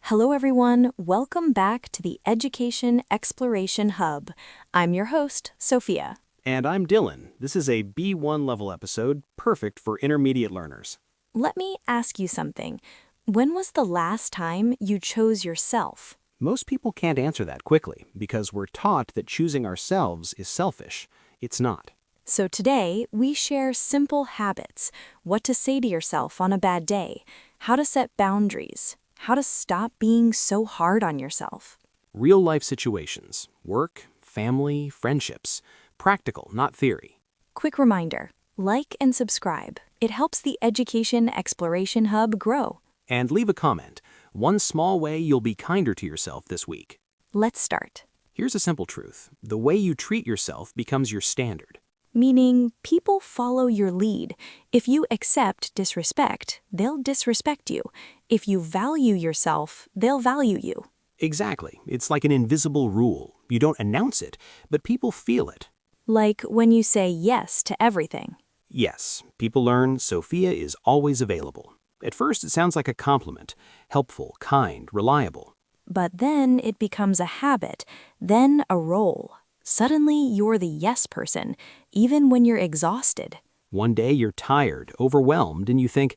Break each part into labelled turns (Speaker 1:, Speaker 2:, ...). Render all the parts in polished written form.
Speaker 1: Hello, everyone. Welcome back to the Education Exploration Hub. I'm your host, Sophia.
Speaker 2: And I'm Dylan. This is a B1 level episode, perfect for intermediate learners.
Speaker 1: Let me ask you something. When was the last time you chose yourself?
Speaker 2: Most people can't answer that quickly because we're taught that choosing ourselves is selfish. It's not.
Speaker 1: So today, we share simple habits, what to say to yourself on a bad day, how to set boundaries, how to stop being so hard on yourself.
Speaker 2: Real life situations, work, family, friendships. Practical, not theory.
Speaker 1: Quick reminder, like and subscribe. It helps the Education Exploration Hub grow.
Speaker 2: And leave a comment. One small way you'll be kinder to yourself this week.
Speaker 1: Let's start.
Speaker 2: Here's a simple truth. The way you treat yourself becomes your standard.
Speaker 1: Meaning, people follow your lead. If you accept disrespect, they'll disrespect you. If you value yourself, they'll value you.
Speaker 2: Exactly. It's like an invisible rule. You don't announce it, but people feel it.
Speaker 1: Like when you say yes to everything.
Speaker 2: Yes, people learn Sophia is always available. At first, it sounds like a compliment. Helpful, kind, reliable.
Speaker 1: But then it becomes a habit, then a role. Suddenly, you're the yes person, even when you're exhausted.
Speaker 2: One day you're tired, overwhelmed, and you think,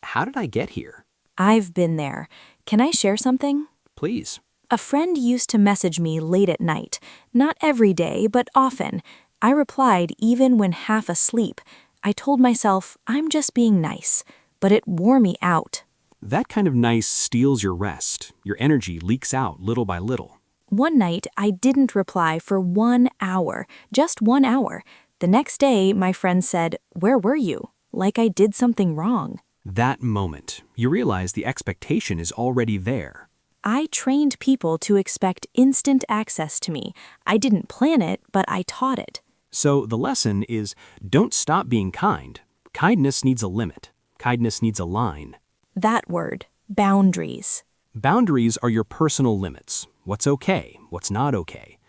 Speaker 2: how did I get here?
Speaker 1: I've been there. Can I share something?
Speaker 2: Please.
Speaker 1: A friend used to message me late at night. Not every day, but often. I replied even when half asleep. I told myself, I'm just being nice. But it wore me out.
Speaker 2: That kind of nice steals your rest. Your energy leaks out little by little.
Speaker 1: One night, I didn't reply for 1 hour, just 1 hour. The next day, my friend said, "Where were you?" Like I did something wrong.
Speaker 2: That moment, you realize the expectation is already there.
Speaker 1: I trained people to expect instant access to me. I didn't plan it, but I taught it.
Speaker 2: So the lesson is, don't stop being kind. Kindness needs a limit. Kindness needs a line.
Speaker 1: That word, boundaries.
Speaker 2: Boundaries are your personal limits. What's okay, what's not okay.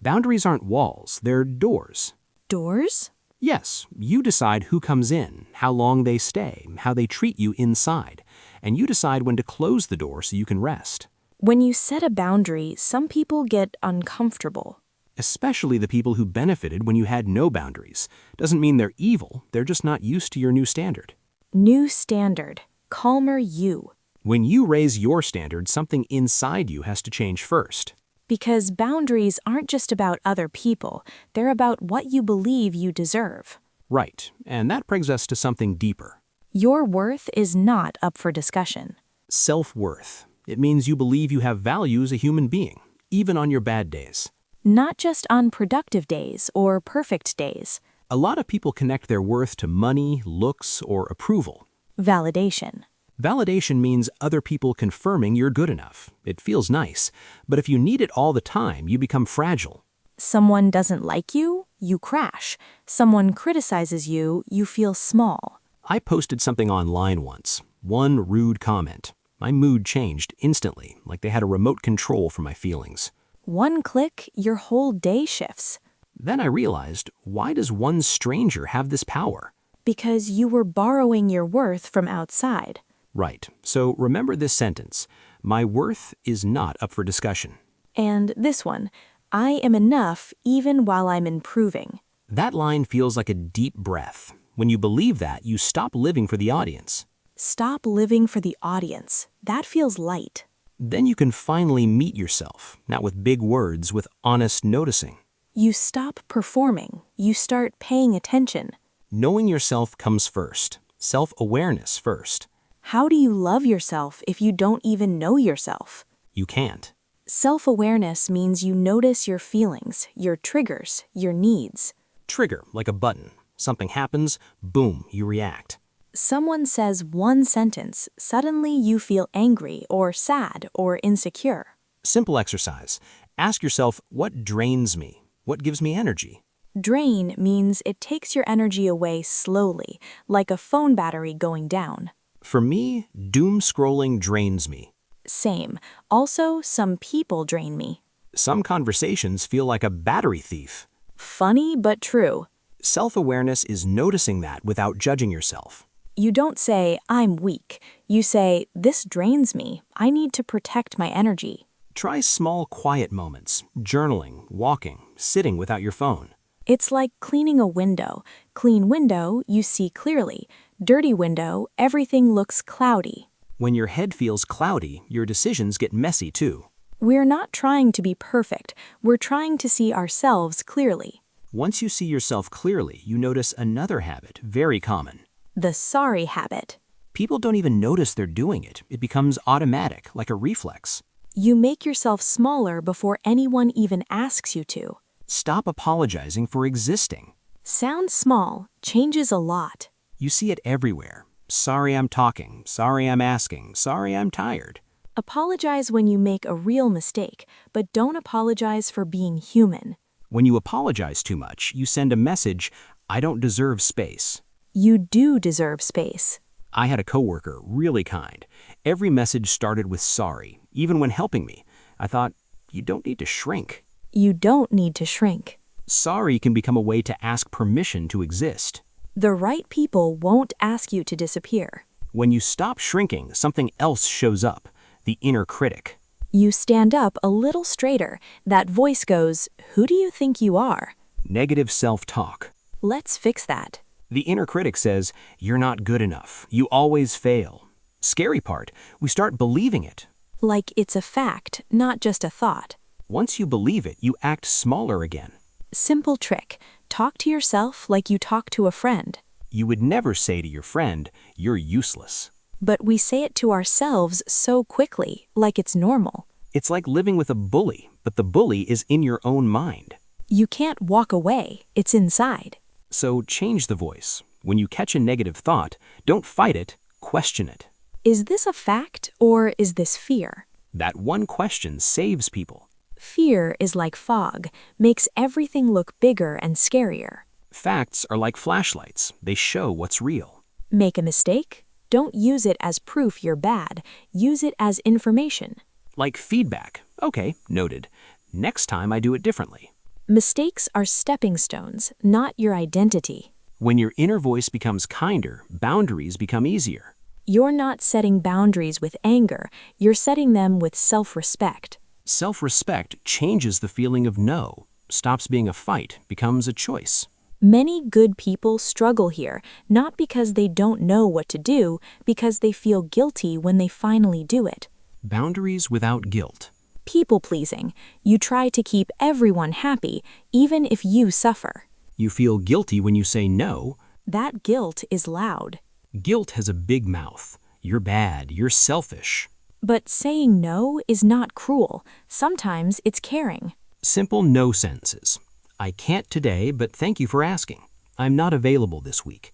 Speaker 2: Boundaries aren't walls, they're doors.
Speaker 1: Doors?
Speaker 2: Yes, you decide who comes in, how long they stay, how they treat you inside, and you decide when to close the door so you can rest.
Speaker 1: When you set a boundary, some people get uncomfortable.
Speaker 2: Especially the people who benefited when you had no boundaries. Doesn't mean they're evil, they're just not used to your new standard.
Speaker 1: New standard. Calmer you.
Speaker 2: When you raise your standard, something inside you has to change first.
Speaker 1: Because boundaries aren't just about other people, they're about what you believe you deserve.
Speaker 2: Right, and that brings us to something deeper.
Speaker 1: Your worth is not up for discussion.
Speaker 2: Self-worth. It means you believe you have value as a human being, even on your bad days.
Speaker 1: Not just on productive days or perfect days.
Speaker 2: A lot of people connect their worth to money, looks, or approval.
Speaker 1: Validation.
Speaker 2: Validation means other people confirming you're good enough. It feels nice, but if you need it all the time, you become fragile.
Speaker 1: Someone doesn't like you, you crash. Someone criticizes you, you feel small.
Speaker 2: I posted something online once. One rude comment. My mood changed instantly, like they had a remote control for my feelings.
Speaker 1: One click, your whole day shifts.
Speaker 2: Then I realized, why does one stranger have this power?
Speaker 1: Because you were borrowing your worth from outside.
Speaker 2: Right. So remember this sentence. My worth is not up for discussion.
Speaker 1: And this one, I am enough even while I'm improving.
Speaker 2: That line feels like a deep breath. When you believe that, you stop living for the audience.
Speaker 1: Stop living for the audience. That feels light.
Speaker 2: Then you can finally meet yourself, not with big words, with honest noticing.
Speaker 1: You stop performing. You start paying attention.
Speaker 2: Knowing yourself comes first. Self-awareness first.
Speaker 1: How do you love yourself if you don't even know yourself?
Speaker 2: You can't.
Speaker 1: Self-awareness means you notice your feelings, your triggers, your needs.
Speaker 2: Trigger, like a button. Something happens, boom, you react.
Speaker 1: Someone says one sentence, suddenly you feel angry or sad or insecure.
Speaker 2: Simple exercise. Ask yourself, what drains me? What gives me energy?
Speaker 1: Drain means it takes your energy away slowly, like a phone battery going down.
Speaker 2: For me, doom scrolling drains me.
Speaker 1: Same. Also, some people drain me.
Speaker 2: Some conversations feel like a battery thief.
Speaker 1: Funny but true.
Speaker 2: Self-awareness is noticing that without judging yourself.
Speaker 1: You don't say, I'm weak. You say, this drains me. I need to protect my energy.
Speaker 2: Try small, quiet moments, journaling, walking, sitting without your phone.
Speaker 1: It's like cleaning a window. Clean window, you see clearly. Dirty window, everything looks cloudy.
Speaker 2: When your head feels cloudy, your decisions get messy too.
Speaker 1: We're not trying to be perfect. We're trying to see ourselves clearly.
Speaker 2: Once you see yourself clearly, you notice another habit, very common.
Speaker 1: The sorry habit.
Speaker 2: People don't even notice they're doing it. It becomes automatic, like a reflex.
Speaker 1: You make yourself smaller before anyone even asks you to.
Speaker 2: Stop apologizing for existing.
Speaker 1: Sounds small, changes a lot.
Speaker 2: You see it everywhere. Sorry I'm talking, sorry I'm asking, sorry I'm tired.
Speaker 1: Apologize when you make a real mistake, but don't apologize for being human.
Speaker 2: When you apologize too much, you send a message, I don't deserve space.
Speaker 1: You do deserve space.
Speaker 2: I had a coworker, really kind. Every message started with sorry, even when helping me. I thought, you don't need to shrink.
Speaker 1: You don't need to shrink.
Speaker 2: Sorry can become a way to ask permission to exist.
Speaker 1: The right people won't ask you to disappear.
Speaker 2: When you stop shrinking, something else shows up, the inner critic.
Speaker 1: You stand up a little straighter. That voice goes, who do you think you are?
Speaker 2: Negative self-talk.
Speaker 1: Let's fix that.
Speaker 2: The inner critic says, you're not good enough. You always fail. Scary part, we start believing it.
Speaker 1: Like it's a fact, not just a thought.
Speaker 2: Once you believe it, you act smaller again.
Speaker 1: Simple trick. Talk to yourself like you talk to a friend.
Speaker 2: You would never say to your friend, you're useless.
Speaker 1: But we say it to ourselves so quickly, like it's normal.
Speaker 2: It's like living with a bully, but the bully is in your own mind.
Speaker 1: You can't walk away, it's inside.
Speaker 2: So change the voice. When you catch a negative thought, don't fight it, question it.
Speaker 1: Is this a fact or is this fear?
Speaker 2: That one question saves people.
Speaker 1: Fear is like fog, makes everything look bigger and scarier.
Speaker 2: Facts are like flashlights. They show what's real.
Speaker 1: Make a mistake? Don't use it as proof you're bad. Use it as information.
Speaker 2: Like feedback. Okay, noted. Next time I do it differently.
Speaker 1: Mistakes are stepping stones, not your identity.
Speaker 2: When your inner voice becomes kinder, boundaries become easier.
Speaker 1: You're not setting boundaries with anger, you're setting them with self-respect.
Speaker 2: Self-respect changes the feeling of no, stops being a fight, becomes a choice.
Speaker 1: Many good people struggle here, not because they don't know what to do, because they feel guilty when they finally do it.
Speaker 2: Boundaries without guilt.
Speaker 1: People-pleasing. You try to keep everyone happy, even if you suffer.
Speaker 2: You feel guilty when you say no.
Speaker 1: That guilt is loud.
Speaker 2: Guilt has a big mouth. You're bad, you're selfish.
Speaker 1: But saying no is not cruel. Sometimes it's caring.
Speaker 2: Simple no sentences. I can't today, but thank you for asking. I'm not available this week.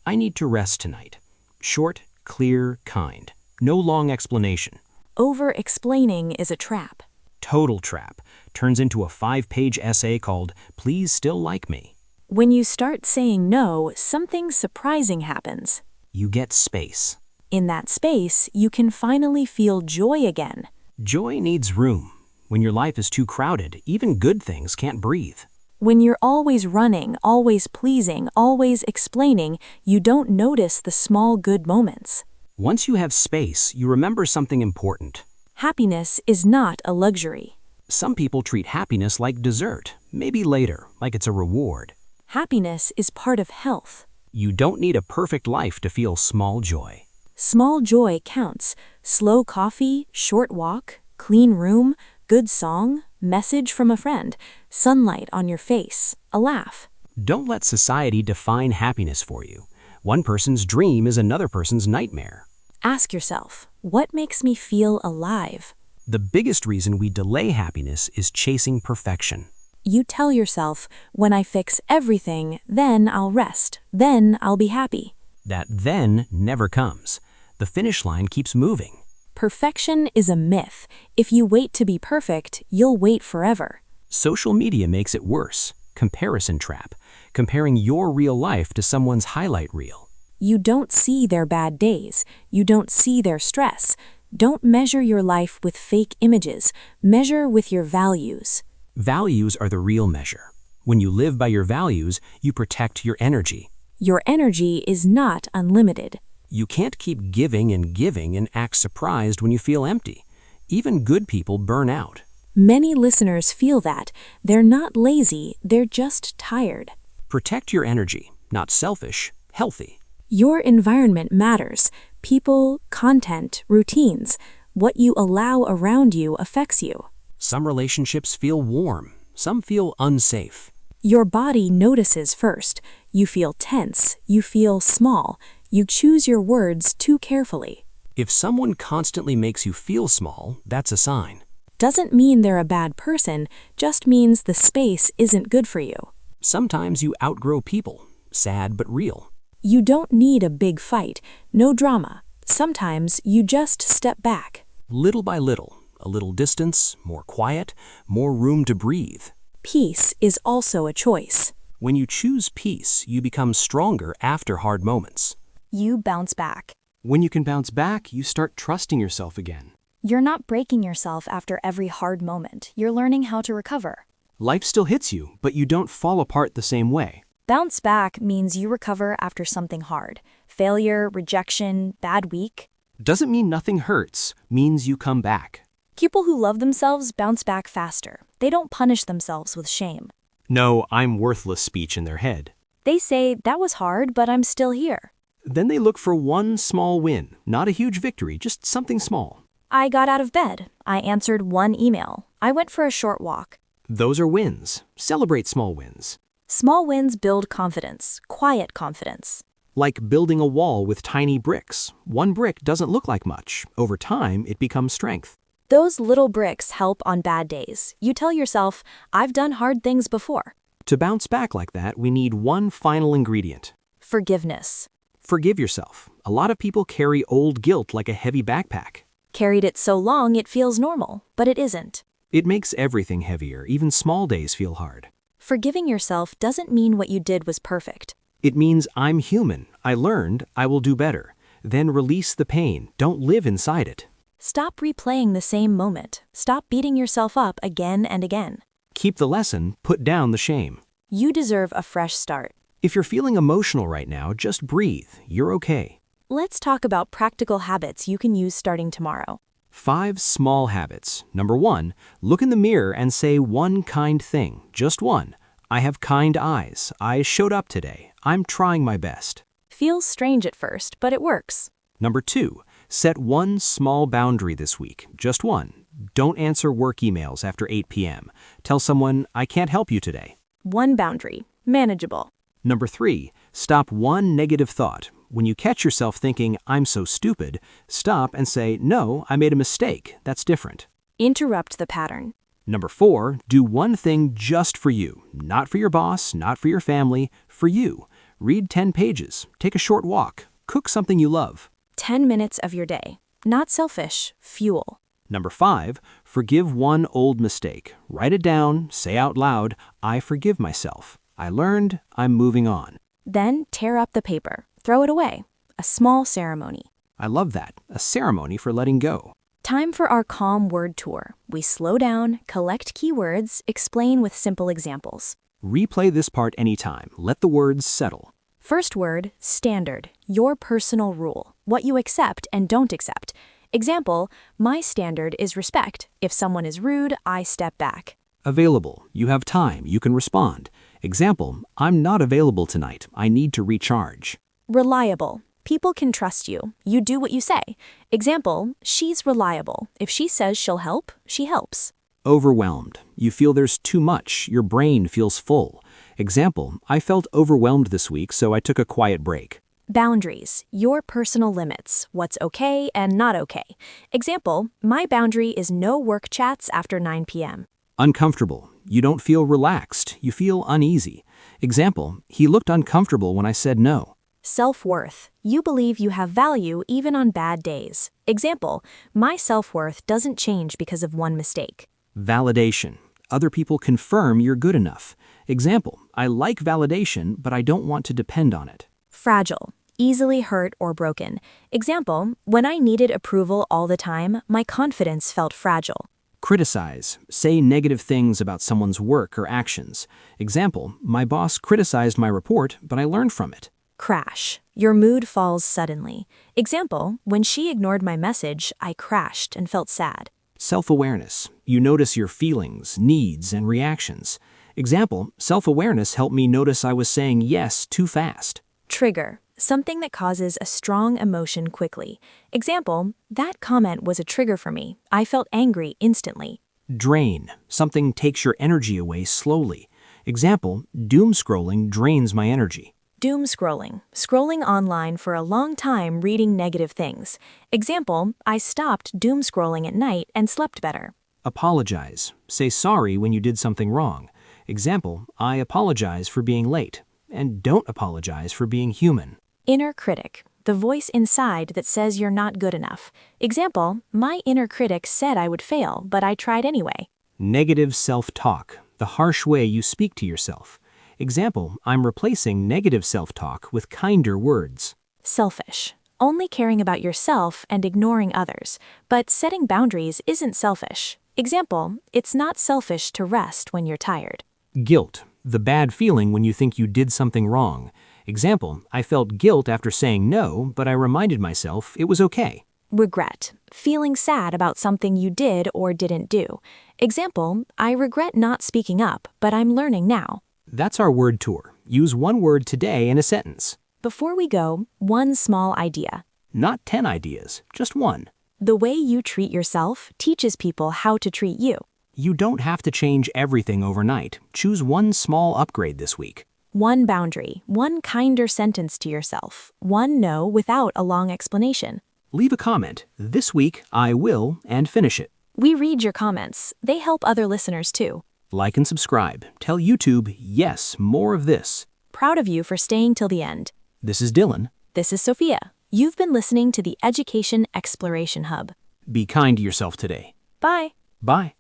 Speaker 2: I need to rest tonight. Short, clear, kind. No long explanation.
Speaker 1: Over-explaining is a trap.
Speaker 2: Total trap. Turns into a 5-page essay called Please Still Like Me.
Speaker 1: When you start saying no, something surprising happens.
Speaker 2: You get space.
Speaker 1: In that space, you can finally feel joy again.
Speaker 2: Joy needs room. When your life is too crowded, even good things can't breathe.
Speaker 1: When you're always running, always pleasing, always explaining, you don't notice the small good moments.
Speaker 2: Once you have space, you remember something important.
Speaker 1: Happiness is not a luxury.
Speaker 2: Some people treat happiness like dessert, maybe later, like it's a reward.
Speaker 1: Happiness is part of health.
Speaker 2: You don't need a perfect life to feel small joy.
Speaker 1: Small joy counts. Slow coffee, short walk, clean room, good song, message from a friend, sunlight on your face, a laugh.
Speaker 2: Don't let society define happiness for you. One person's dream is another person's nightmare.
Speaker 1: Ask yourself, what makes me feel alive?
Speaker 2: The biggest reason we delay happiness is chasing perfection.
Speaker 1: You tell yourself, when I fix everything, then I'll rest, then I'll be happy.
Speaker 2: That then never comes. The finish line keeps moving.
Speaker 1: Perfection is a myth. If you wait to be perfect, you'll wait forever.
Speaker 2: Social media makes it worse. Comparison trap. Comparing your real life to someone's highlight reel.
Speaker 1: You don't see their bad days. You don't see their stress. Don't measure your life with fake images. Measure with your values.
Speaker 2: Values are the real measure. When you live by your values, you protect your energy.
Speaker 1: Your energy is not unlimited.
Speaker 2: You can't keep giving and act surprised when you feel empty. Even good people burn out.
Speaker 1: Many listeners feel that. They're not lazy, they're just tired.
Speaker 2: Protect your energy, not selfish, healthy.
Speaker 1: Your environment matters. People, content, routines. What you allow around you affects you.
Speaker 2: Some relationships feel warm, some feel unsafe.
Speaker 1: Your body notices first. You feel tense, you feel small. You choose your words too carefully.
Speaker 2: If someone constantly makes you feel small, that's a sign.
Speaker 1: Doesn't mean they're a bad person, just means the space isn't good for you.
Speaker 2: Sometimes you outgrow people, sad but real.
Speaker 1: You don't need a big fight, no drama. Sometimes you just step back.
Speaker 2: Little by little, a little distance, more quiet, more room to breathe.
Speaker 1: Peace is also a choice.
Speaker 2: When you choose peace, you become stronger after hard moments.
Speaker 3: You bounce back.
Speaker 4: When you can bounce back, you start trusting yourself again.
Speaker 3: You're not breaking yourself after every hard moment. You're learning how to recover.
Speaker 4: Life still hits you, but you don't fall apart the same way.
Speaker 3: Bounce back means you recover after something hard. Failure, rejection, bad week.
Speaker 4: Doesn't mean nothing hurts, means you come back.
Speaker 3: People who love themselves bounce back faster. They don't punish themselves with shame.
Speaker 4: No, I'm worthless speech in their head.
Speaker 3: They say, that was hard, but I'm still here.
Speaker 4: Then they look for one small win, not a huge victory, just something small.
Speaker 3: I got out of bed. I answered one email. I went for a short walk.
Speaker 4: Those are wins. Celebrate small wins.
Speaker 3: Small wins build confidence, quiet confidence.
Speaker 4: Like building a wall with tiny bricks. One brick doesn't look like much. Over time, it becomes strength.
Speaker 3: Those little bricks help on bad days. You tell yourself, I've done hard things before.
Speaker 4: To bounce back like that, we need one final ingredient.
Speaker 3: Forgiveness.
Speaker 4: Forgive yourself. A lot of people carry old guilt like a heavy backpack.
Speaker 3: Carried it so long it feels normal, but it isn't.
Speaker 4: It makes everything heavier. Even small days feel hard.
Speaker 3: Forgiving yourself doesn't mean what you did was perfect.
Speaker 4: It means I'm human. I learned. I will do better. Then release the pain. Don't live inside it.
Speaker 3: Stop replaying the same moment. Stop beating yourself up again and again.
Speaker 4: Keep the lesson. Put down the shame.
Speaker 3: You deserve a fresh start.
Speaker 4: If you're feeling emotional right now, just breathe. You're okay.
Speaker 3: Let's talk about practical habits you can use starting tomorrow.
Speaker 4: 5 small habits. Number 1, look in the mirror and say one kind thing. Just one. I have kind eyes. I showed up today. I'm trying my best.
Speaker 3: Feels strange at first, but it works.
Speaker 4: Number 2, set one small boundary this week. Just one. Don't answer work emails after 8 p.m. Tell someone, I can't help you today.
Speaker 3: One boundary. Manageable.
Speaker 4: Number 3, stop one negative thought. When you catch yourself thinking, I'm so stupid, stop and say, no, I made a mistake. That's different.
Speaker 3: Interrupt the pattern.
Speaker 4: Number 4, do one thing just for you. Not for your boss, not for your family, for you. Read 10 pages, take a short walk, cook something you love.
Speaker 3: 10 minutes of your day. Not selfish, fuel.
Speaker 4: Number 5, forgive one old mistake. Write it down, say out loud, I forgive myself. I learned, I'm moving on.
Speaker 3: Then tear up the paper. Throw it away. A small ceremony.
Speaker 4: I love that, a ceremony for letting go.
Speaker 3: Time for our calm word tour. We slow down, collect keywords, explain with simple examples.
Speaker 4: Replay this part anytime. Let the words settle.
Speaker 3: First word, standard. Your personal rule. What you accept and don't accept. Example, my standard is respect. If someone is rude, I step back.
Speaker 4: Available. You have time. You can respond. Example, I'm not available tonight. I need to recharge.
Speaker 3: Reliable. People can trust you. You do what you say. Example, she's reliable. If she says she'll help, she helps.
Speaker 4: Overwhelmed. You feel there's too much. Your brain feels full. Example, I felt overwhelmed this week, so I took a quiet break.
Speaker 3: Boundaries. Your personal limits. What's okay and not okay. Example, my boundary is no work chats after 9 p.m.
Speaker 4: Uncomfortable. You don't feel relaxed. You feel uneasy. Example, he looked uncomfortable when I said no.
Speaker 3: Self-worth. You believe you have value even on bad days. Example, my self-worth doesn't change because of one mistake.
Speaker 4: Validation. Other people confirm you're good enough. Example, I like validation, but I don't want to depend on it.
Speaker 3: Fragile. Easily hurt or broken. Example, when I needed approval all the time, my confidence felt fragile.
Speaker 4: Criticize. Say negative things about someone's work or actions. Example, my boss criticized my report, but I learned from it.
Speaker 3: Crash. Your mood falls suddenly. Example, when she ignored my message, I crashed and felt sad.
Speaker 4: Self-awareness. You notice your feelings, needs, and reactions. Example, self-awareness helped me notice I was saying yes too fast.
Speaker 3: Trigger. Something that causes a strong emotion quickly. Example, that comment was a trigger for me. I felt angry instantly.
Speaker 4: Drain. Something takes your energy away slowly. Example, doom scrolling drains my energy.
Speaker 3: Doom scrolling. Scrolling online for a long time reading negative things. Example, I stopped doom scrolling at night and slept better.
Speaker 4: Apologize. Say sorry when you did something wrong. Example, I apologize for being late. And don't apologize for being human.
Speaker 3: Inner critic. The voice inside that says you're not good enough. Example, my inner critic said I would fail, but I tried anyway.
Speaker 4: Negative self-talk. The harsh way you speak to yourself. Example, I'm replacing negative self-talk with kinder words.
Speaker 3: Selfish. Only caring about yourself and ignoring others. But setting boundaries isn't selfish. Example, it's not selfish to rest when you're tired.
Speaker 4: Guilt. The bad feeling when you think you did something wrong. Example, I felt guilt after saying no, but I reminded myself it was okay.
Speaker 3: Regret. Feeling sad about something you did or didn't do. Example, I regret not speaking up, but I'm learning now.
Speaker 4: That's our word tour. Use one word today in a sentence.
Speaker 3: Before we go, one small idea.
Speaker 4: Not 10 ideas, just one.
Speaker 3: The way you treat yourself teaches people how to treat you.
Speaker 4: You don't have to change everything overnight. Choose one small upgrade this week.
Speaker 3: One boundary, one kinder sentence to yourself, one no without a long explanation.
Speaker 4: Leave a comment. This week, I will, and finish it.
Speaker 3: We read your comments. They help other listeners too.
Speaker 4: Like and subscribe. Tell YouTube, yes, more of this.
Speaker 3: Proud of you for staying till the end.
Speaker 4: This is Dylan.
Speaker 3: This is Sophia. You've been listening to the Education Exploration Hub.
Speaker 4: Be kind to yourself today.
Speaker 3: Bye.
Speaker 4: Bye.